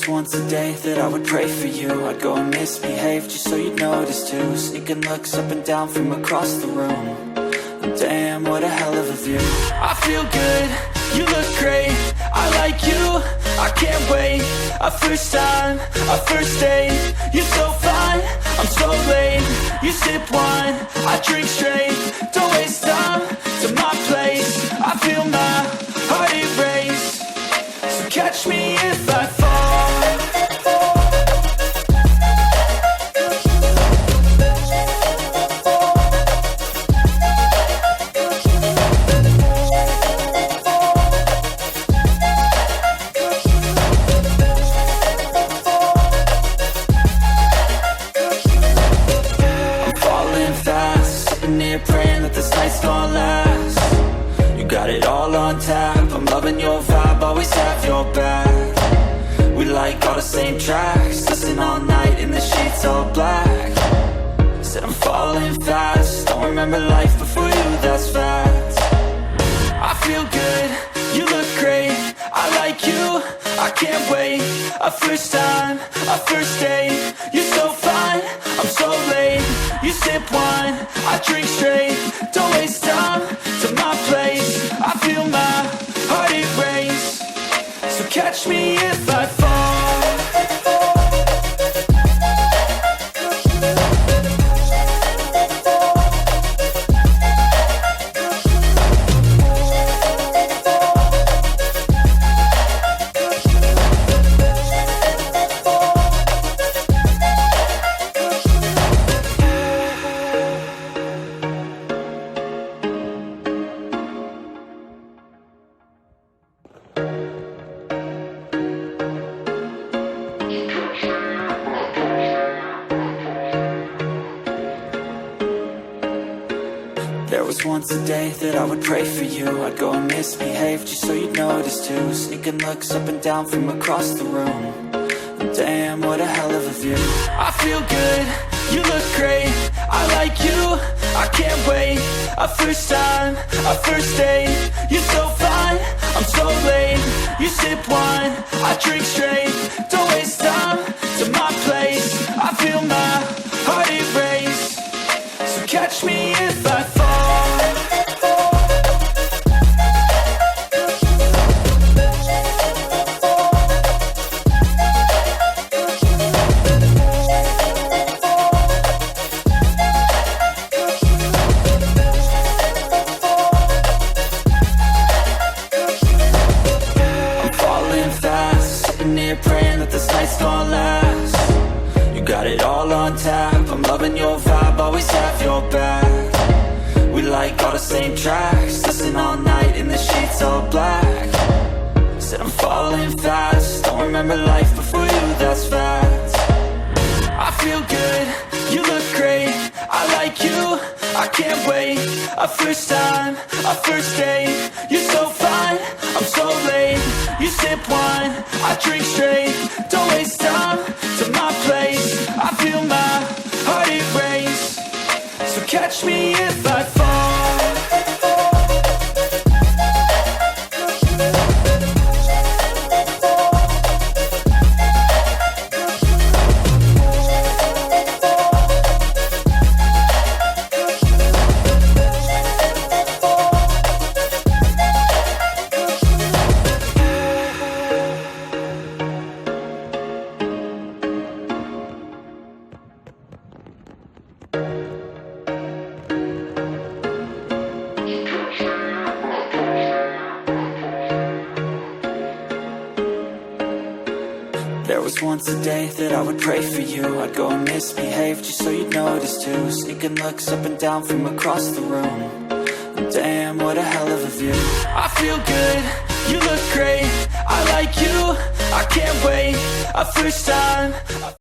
was once a day that I would pray for you. I'd go and misbehave just so you'd notice too. Sneaking looks up and down from across the room. Damn, what a hell of a view. I feel good, you look great, I like you, I can't wait. A first time, a first date, you're so fine, I'm so late. You sip wine, I drink straight, don't waste time to my place. I feel my heart erase, so catch me if I fall. Praying that this night's gonna last. You got it all on tap, I'm loving your vibe, always have your back. We like all the same tracks, listen all night in the sheets all black. Said I'm falling fast, don't remember life before you, that's fact. I feel good, you look great, I like you, I can't wait. A first time, a first date, you're so fine, I'm so late. You sip wine, I drink straight, don't waste time to my place. I feel my heart erase, so catch me if I fall. There was once a day that I would pray for you. I'd go and misbehave just so you'd notice too. Sneaking looks up and down from across the room. Damn, what a hell of a view. I feel good, you look great, I like you, I can't wait. A first time, a first date, you're so fine, I'm so late. You sip wine, I drink straight, don't waste time to my place. I feel my heart erase, so catch me if I fall. Praying that this night's gonna last. You got it all on tap, I'm loving your vibe, always have your back. We like all the same tracks, listen all night in the sheets all black. Said I'm falling fast, don't remember life before you, that's fact. I feel good, you look great, I like you, I can't wait. A first time, a first date, you're so fine, I'm so late. You sip wine, I drink straight, don't waste time to my place. I feel my heart erase, so catch me if I fall. There was once a day that I would pray for you. I'd go and misbehave just so you'd notice too. Sneaking looks up and down from across the room. Damn, what a hell of a view. I feel good, you look great, I like you, I can't wait. A first time